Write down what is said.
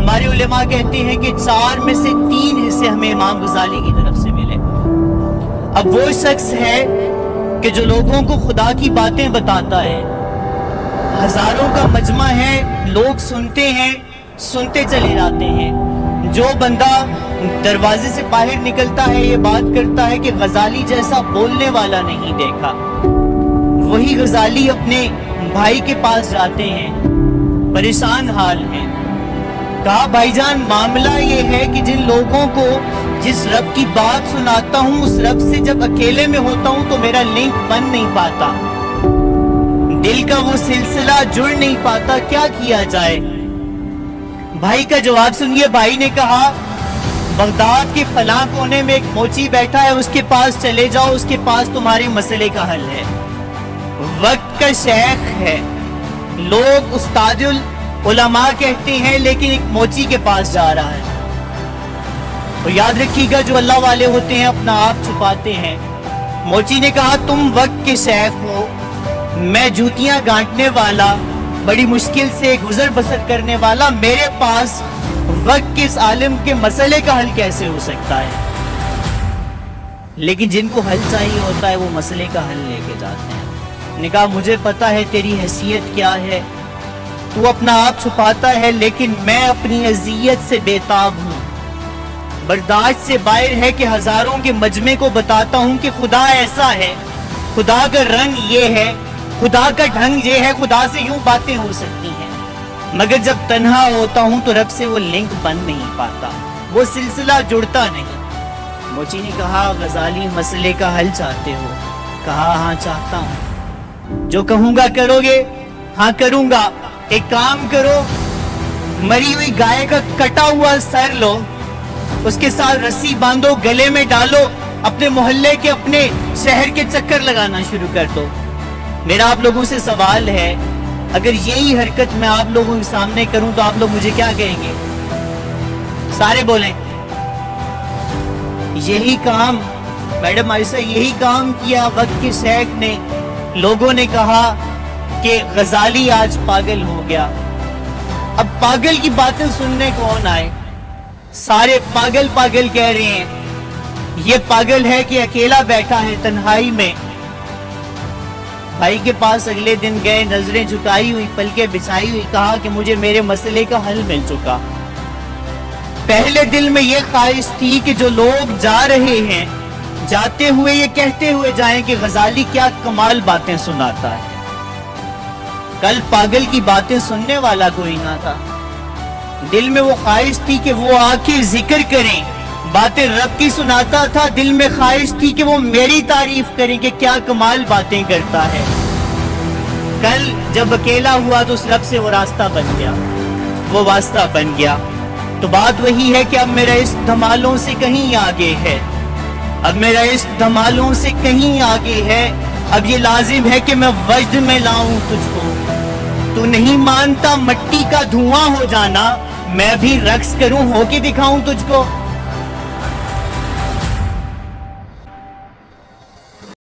ہمارے علماء کہتے ہیں کہ 4 میں سے 3 حصے ہمیں امام غزالی کی طرف سے ملے۔ اب وہ شخص ہے کہ جو لوگوں کو خدا کی باتیں بتاتا ہے، ہزاروں کا مجمع ہے، لوگ سنتے ہیں، سنتے چلے جاتے ہیں۔ جو بندہ دروازے سے باہر نکلتا ہے یہ بات کرتا ہے کہ غزالی جیسا بولنے والا نہیں دیکھا، وہی غزالی اپنے بھائی کے پاس جاتے ہیں، پریشان حال ہیں۔ کہا بھائی جان معاملہ یہ ہے کہ جن لوگوں کو جس رب کی بات سناتا ہوں اس رب سے جب اکیلے میں ہوتا ہوں تو میرا لنک بن نہیں پاتا، دل کا وہ سلسلہ جڑ نہیں پاتا، کیا کیا جائے؟ بھائی کا جواب سنیے۔ بھائی نے کہا بغداد کے فلاں کونے میں ایک موچی بیٹھا ہے، اس کے پاس چلے جاؤ، اس کے پاس تمہارے مسئلے کا حل ہے۔ وقت کا شیخ ہے، لوگ استاد العلماء کہتے ہیں، لیکن ایک موچی کے پاس جا رہا ہے۔ اور یاد رکھیے گا جو اللہ والے ہوتے ہیں اپنا آپ چھپاتے ہیں۔ موچی نے کہا تم وقت کے شیخ ہو، میں جوتیاں گانٹنے والا، بڑی مشکل سے گزر بسر کرنے والا، میرے پاس وقت کے اس عالم کے مسئلے کا حل کیسے ہو سکتا ہے؟ لیکن جن کو حل چاہیے ہوتا ہے وہ مسئلے کا حل لے کے جاتے ہیں۔ نے کہا مجھے پتا ہے تیری حیثیت کیا ہے، تو اپنا آپ چھپاتا ہے، لیکن میں اپنی اذیت سے بے تاب ہوں، برداشت سے باہر ہے کہ ہزاروں کے مجمع کو بتاتا ہوں کہ خدا ایسا ہے، خدا کا رنگ یہ ہے، خدا کا ڈھنگ یہ ہے، خدا سے یوں باتیں ہو سکتی ہیں، مگر جب تنہا ہوتا ہوں تو رب سے وہ لنک بن نہیں پاتا، وہ سلسلہ جڑتا نہیں۔ موچی نے کہا غزالی مسئلے کا حل چاہتے ہو؟ کہا ہاں چاہتا ہوں۔ جو کہوں گا کرو گے؟ ہاں کروں گا۔ ایک کام کرو، مری ہوئی گائے کا کٹا ہوا سر لو، اس کے ساتھ رسی باندھو، گلے میں ڈالو، اپنے محلے کے اپنے شہر کے چکر لگانا شروع کر دو۔ میرا آپ لوگوں سے سوال ہے، اگر یہی حرکت میں آپ لوگوں کے سامنے کروں تو آپ لوگ مجھے کیا کہیں گے؟ سارے بولیں۔ یہی کام میڈم عائشہ، یہی کام کیا وقت کے شیخ نے۔ لوگوں نے کہا کہ غزالی آج پاگل ہو گیا۔ اب پاگل کی باتیں سننے کون آئے؟ سارے پاگل پاگل کہہ رہے ہیں۔ یہ پاگل ہے کہ اکیلا بیٹھا ہے تنہائی میں۔ بھائی کے پاس اگلے دن گئے، نظریں جھکائی ہوئی، پلکیں بچھائی ہوئی، کہا کہ مجھے میرے مسئلے کا حل مل چکا۔ پہلے دل میں یہ خواہش تھی کہ جو لوگ جا رہے ہیں جاتے ہوئے یہ کہتے ہوئے جائیں کہ غزالی کیا کمال باتیں سناتا ہے۔ کل پاگل کی باتیں سننے والا کوئی نہ تھا، دل میں وہ خواہش تھی کہ وہ آ کے ذکر کریں، باتیں رب کی سناتا تھا، دل میں خواہش تھی کہ وہ میری تعریف کریں کہ کیا کمال باتیں کرتا ہے۔ کل جب اکیلا ہوا تو اس رب سے وہ راستہ بن گیا، وہ واسطہ بن گیا۔ تو بات وہی ہے کہ اب میرا عشق دھمالوں سے کہیں آگے ہے، اب میرا عشق دھمالوں سے کہیں آگے ہے۔ اب یہ لازم ہے کہ میں وجد میں لاؤں تجھ کو، تو نہیں مانتا مٹی کا دھواں ہو جانا، میں بھی رقص کروں، ہو کے دکھاؤں تجھ کو۔